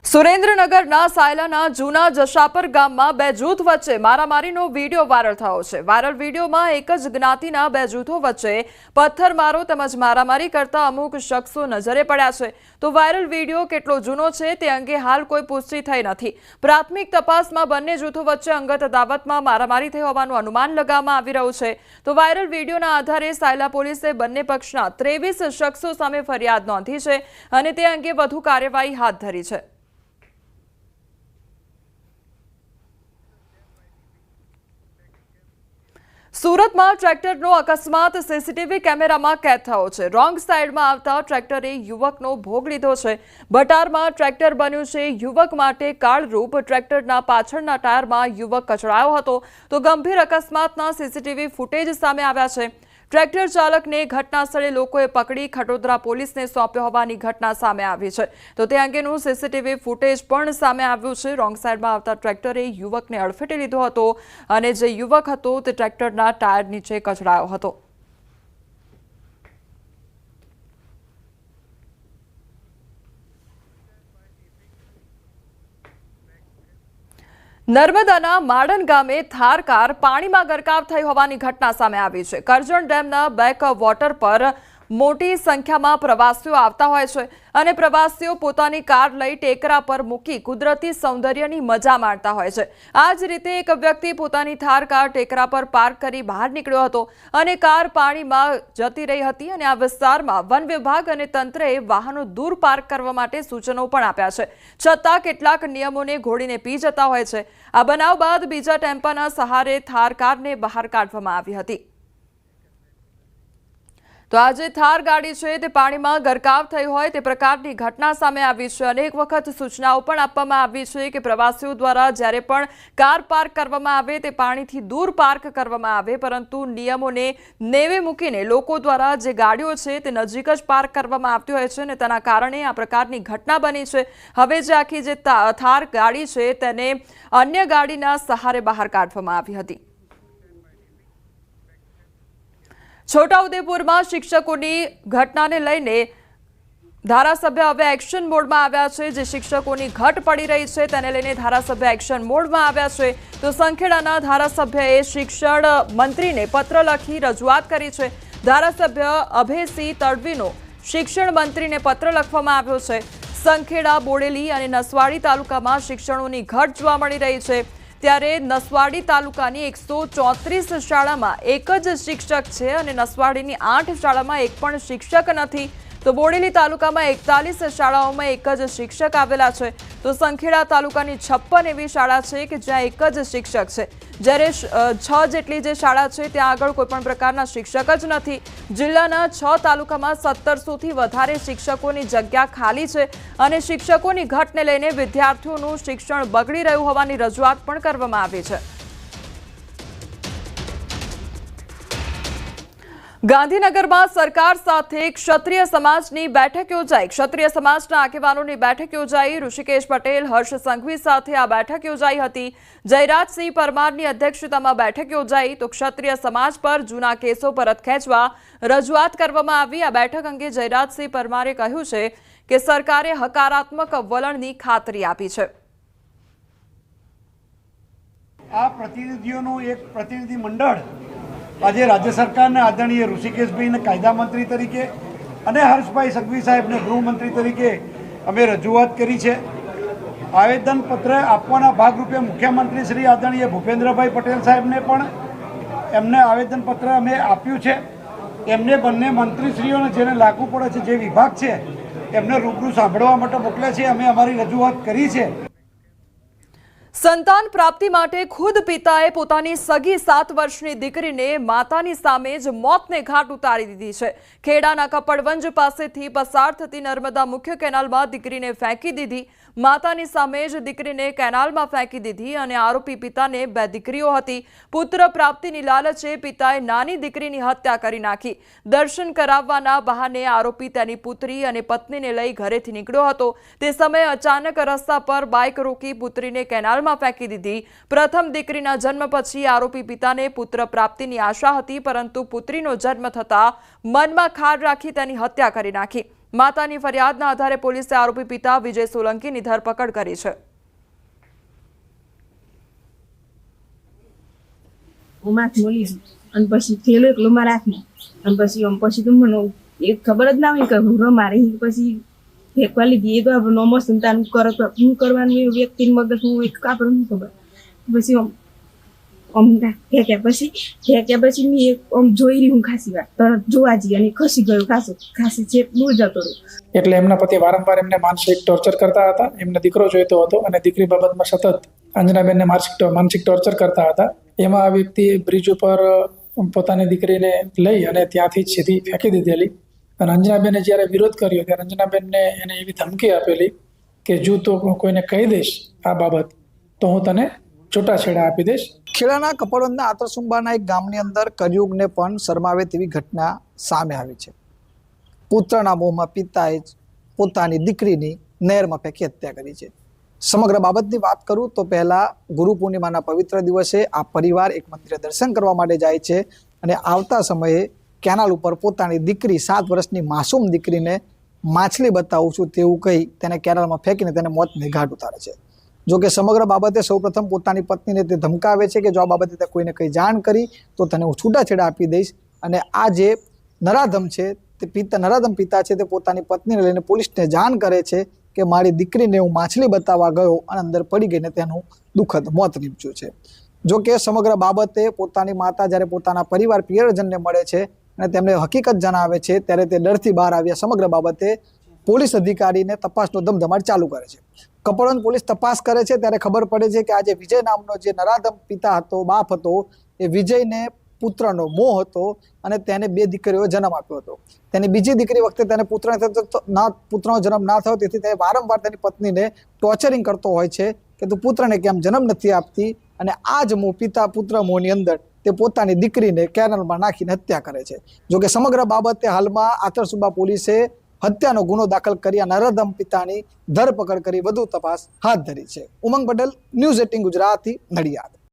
સુરેન્દ્રનગરના સાયલાના જૂના જશાપર ગામમાં બે જૂથ વચ્ચે મારામારીનો વિડીયો વાયરલ થયો છે। વાયરલ વિડીયોમાં એક જ જ્ઞાતિના બે જૂથો વચ્ચે પથ્થરમારો તેમજ મારામારી કરતા અમુક શખ્સો નજરે પડ્યા છે। તો વાયરલ વિડીયો કેટલો જૂનો છે તે અંગે હાલ કોઈ પુષ્ટિ થઈ નથી। પ્રાથમિક તપાસમાં બંને જૂથો વચ્ચે અંગત અદાવતમાં મારામારી થઈ હોવાનું અનુમાન લગાવવામાં આવી રહ્યું છે। તો વાયરલ વિડીયોના આધારે સાયલા પોલીસે બંને પક્ષના 23 શખ્સો સામે ફરિયાદ નોંધી છે અને તે અંગે વધુ કાર્યવાહી હાથ ધરી છે। સુરતમાં ટ્રેક્ટરનો અકસ્માત સીસીટીવી કેમેરામાં કેદ થયો છે। રોંગ સાઈડમાં આવતા ટ્રેક્ટરે યુવકનો ભોગ લીધો છે। બટારમાં ટ્રેક્ટર બન્યું છે। યુવક માટે કાળરૂપ ટ્રેક્ટરના પાછળના ટાયરમાં યુવક કચડાયો હતો। તો ગંભીર અકસ્માતના સીસીટીવી ફૂટેજ સામે આવ્યા છે। ટ્રેક્ટર ચાલકને ઘટના સ્થળે લોકોએ પકડી ખટોદરા પોલીસને સોંપ્યો હોવાની ઘટના સામે આવી છે। તો તે અંગેનું સીસીટીવી ફૂટેજ પણ સામે આવ્યું છે। રોંગ સાઈડમાં આવતા ટ્રેક્ટરે યુવકને અડફેટે લીધો હતો અને જે યુવક હતો તે ટ્રેક્ટરના ટાયર નીચે કચડાયો હતો। નર્મદાના માડન ગામે થાર કાર પાણીમાં ગરકાવ થઈ હોવાની ઘટના સામે આવી છે। કરજણ ડેમના બેક વોટર પર મોટી સંખ્યામાં પ્રવાસીઓ આવતા હોય છે અને પ્રવાસીઓ પોતાની કાર લઈ ટેકરા પર મૂકી કુદરતી સૌંદર્યની મજા માણતા હોય છે। આ જ રીતે એક વ્યક્તિ પોતાની થાર કાર ટેકરા પર પાર્ક કરી બહાર નીકળ્યો હતો અને કાર પાણીમાં જતી રહી હતી અને આ વિસ્તારમાં વન વિભાગ અને તંત્રએ વાહનો દૂર પાર્ક કરવા માટે સૂચનો પણ આપ્યા છે, છતાં કેટલાક નિયમોને ઘોડીને પી જતા હોય છે। આ બનાવ બાદ બીજા ટેમ્પાના સહારે થાર કારને બહાર કાઢવામાં આવી હતી। તો આજે થાર ગાડી છે તે પાણીમાં ગરકાવ થઈ હોય તે પ્રકારની ઘટના સામે આવી છે। અનેક વખત સૂચનાઓ પણ આપવામાં આવી છે કે પ્રવાસીઓ દ્વારા જ્યારે પણ કાર પાર્ક કરવામાં આવે તે પાણીથી દૂર પાર્ક કરવામાં આવે, પરંતુ નિયમોને નેવે મૂકીને લોકો દ્વારા જે ગાડીઓ છે તે નજીક જ પાર્ક કરવામાં આવતી હોય છે અને તેના કારણે આ પ્રકારની ઘટના બની છે। હવે જે આખી જે થાર ગાડી છે તેને અન્ય ગાડીના સહારે બહાર કાઢવામાં આવી હતી। છોટાઉદેપુરમાં શિક્ષકોની ઘટનાને લઈને ધારાસભ્ય હવે એક્શન મોડમાં આવ્યા છે। જે શિક્ષકોની ઘટ પડી રહી છે તેને લઈને ધારાસભ્ય એક્શન મોડમાં આવ્યા છે। તો સંખેડાના ધારાસભ્યએ શિક્ષણ મંત્રીને પત્ર લખી રજૂઆત કરી છે। ધારાસભ્ય અભયસિંહ તડવીનો શિક્ષણ મંત્રીને પત્ર લખવામાં આવ્યો છે। સંખેડા, બોડેલી અને નસવાડી તાલુકામાં શિક્ષકોની ઘટ જોવા મળી રહી છે। ત્યારે નસવાડી તાલુકાની 134 શાળામાં એક જ શિક્ષક છે અને નસવાડીની 8 શાળામાં એક પણ શિક્ષક નથી। તો બોડેલી તાલુકામાં 41 શાળાઓમાં એક જ શિક્ષક આવેલા છે। તો સંખેડા તાલુકાની 56 એવી શાળા છે કે જ્યાં એક જ શિક્ષક છે, જ્યારે 6 જેટલી જે શાળા છે ત્યાં આગળ કોઈ પણ પ્રકારના શિક્ષક જ નથી। જિલ્લાના 6 તાલુકામાં 1700થી વધારે શિક્ષકોની જગ્યા ખાલી છે અને શિક્ષકોની ઘટને લઈને વિદ્યાર્થીઓનું શિક્ષણ બગડી રહ્યું હોવાની રજૂઆત પણ કરવામાં આવી છે। ગાંધીનગરમાં સરકાર સાથે ક્ષત્રિય સમાજની બેઠક યોજાઈ। ક્ષત્રિય સમાજના આગેવાનોની બેઠક યોજાઈ। ઋષિકેશ પટેલ, હર્ષ સંઘવી સાથે આ બેઠક યોજાઈ હતી। જયરાજસિંહ પરમારની અધ્યક્ષતામાં બેઠક યોજાઈ। તો ક્ષત્રિય સમાજ પર જૂના કેસો પરત ખેંચવા રજૂઆત કરવામાં આવી। આ બેઠક અંગે જયરાજસિંહ પરમારે કહ્યું છે કે સરકારે હકારાત્મક વલણની ખાતરી આપી છે। આ પ્રતિનિધિઓનું એક પ્રતિનિધિ મંડળ આજે રાજ્ય સરકારના આદરણીય ઋષિકેશભાઈને કાયદા મંત્રી તરીકે અને હર્ષભાઈ સંઘવી સાહેબને ગૃહમંત્રી તરીકે અમે રજૂઆત કરી છે। આવેદનપત્ર આપવાના ભાગરૂપે મુખ્યમંત્રી શ્રી આદરણીય ભૂપેન્દ્રભાઈ પટેલ સાહેબને પણ એમને આવેદનપત્ર અમે આપ્યું છે। એમને બંને મંત્રીશ્રીઓને જેને લાગુ પડે છે, જે વિભાગ છે એમને રૂબરૂ સાંભળવા માટે મોકલ્યા છે। અમે અમારી રજૂઆત કરી છે। સંતાન પ્રાપ્તિ માટે ખુદ પિતાએ પોતાની સગી 7 વર્ષની દીકરીને માતાની સામે જ મોતને ઘાટ ઉતારી દીધી છે। ખેડાના કપડવંજ પાસેથી પસાર થતી નર્મદા મુખ્ય કેનાલમાં દીકરીને ફેંકી દીધી। માતાની સામે જ દીકરીને કેનાલમાં ફેંકી દીધી અને આરોપી પિતાને 2 દીકરીઓ હતી। પુત્ર પ્રાપ્તિની લાલચે પિતાએ નાની દીકરીની હત્યા કરી નાખી। દર્શન કરાવવાના બહાને આરોપી તેની પુત્રી અને પત્નીને લઈ ઘરેથી નીકળ્યો હતો। તે સમયે અચાનક રસ્તા પર બાઇક રોકી પુત્રીને કેનાલમાં ફેંકી દીધી। પ્રથમ દીકરીના જન્મ પછી આરોપી પિતાને પુત્ર પ્રાપ્તિની આશા હતી, પરંતુ પુત્રીનો જન્મ થતા મનમાં ખાર રાખી તેની હત્યા કરી નાખી। માતાની ફરિયાદના આધારે પોલીસે આરોપી પિતા વિજય સોલંકીની ધરપકડ કરી છે. હું માથે બોલી અને પછી થયેલો એકલો મારા હાથમાં અને પછી તો મને એક ખબર જ ના હોય કે હું રમારે પછી ફેંકવા લીધી. એ તો આપણે નોમો સંતાન હું કરવાનું એ વ્યક્તિની મગજ હું એક કાપડ નહીં ખબર. પછી ફેંક્યા પછી મેં એક જોઈ રહી હું ખાસી વાર તરત જોવા જઈએ અને ખસી ગયો ખાસી છે દૂર જતો રહ્યો. એટલે એમના પતિ વારંવાર એમને માનસિક ટોર્ચર કરતા હતા. એમને દીકરો જોઈતો હતો અને દીકરી બાબતમાં સતત અંજનાબેનને માનસિક ટોર્ચર કરતા હતા. એમાં આ વ્યક્તિએ બ્રિજ ઉપર પોતાની દીકરીને લઈ અને ત્યાંથી જ સીધી ફેંકી દીધેલી. અને અંજનાબેને જ્યારે વિરોધ કર્યો ત્યારે અંજનાબેનને એને એવી ધમકી આપેલી કે જો તો કોઈને કહી દઈશ આ બાબત તો હું તને છૂટાછેડા આપી દઈશ. ખેડાના કપડવંજના આતરસુંબાના એક ગામની અંદર કલયુગને પણ શરમાવે તેવી ઘટના સામે આવી છે. પુત્રના મોહમાં પિતાએ જ પોતાની દીકરીની નહેરમાં ફેંકી હત્યા કરી છે. સમગ્ર બાબતની વાત કરું તો પહેલા ગુરુ પૂર્ણિમાના પવિત્ર દિવસે આ પરિવાર એક મંદિરે દર્શન કરવા માટે જાય છે અને આવતા સમયે કેનાલ ઉપર પોતાની દીકરી 7 વર્ષની માસૂમ દીકરીને માછલી બતાવું છું તેવું કહી તેને કેનાલમાં ફેંકીને તેને મોતને ઘાટ ઉતારે છે. જો કે સમગ્ર બાબતે સૌપ્રથમ પોતાની પત્નીને તે ધમકાવે છે કે જો આ બાબતે કોઈને કંઈ જાણ કરી તો તને હું છૂટાછેડા આપી દઈશ. અને આ જે નરાધમ છે તે નરાધમ પિતા છે તે પોતાની પત્નીને લઈને પોલીસને જાણ કરે છે કે મારી દીકરીને હું માછલી બતાવવા ગયો અને અંદર પડી ગઈને તેનું દુઃખદ મોત નીપજ્યું છે. જો કે સમગ્ર બાબતે પોતાની માતા જ્યારે પોતાના પરિવાર પ્રિયજનને મળે છે અને તેમને હકીકત જણાવે છે ત્યારે તે ડરથી બહાર આવ્યા. સમગ્ર બાબતે પોલીસ અધિકારીને તપાસનો ધમધમાટ ચાલુ કરે છે. કપડવંજ પોલીસ તપાસ કરે છે ત્યારે ખબર પડે છે કે આજે વિજય નામનો જે નરાધમ પિતા હતો, બાપ હતો, એ વિજયને પુત્રનો મોહ હતો અને તેને 2 દીકરીઓ જન્મ આપ્યો હતો. તેની બીજી દીકરી વખતે તેને પુત્રનો જન્મ ના થયો તેથી તે વારંવાર તેની પત્નીને ટોર્ચરિંગ કરતો હોય છે કે તું પુત્રને કેમ જન્મ નથી આપતી. અને આ જ મોહ પુત્ર મોહની અંદર તે પોતાની દીકરીને કેનાલમાં નાખીને હત્યા કરે છે. જોકે સમગ્ર બાબતે હાલમાં આતરસુંબા પોલીસે હત્યાનો ગુનો દાખલ કરી નરાધમ પિતાની ધરપકડ કરી વધુ તપાસ હાથ ધરી છે. ઉમંગ પટેલ, ન્યૂઝ 18 ગુજરાતી, નડિયાદ.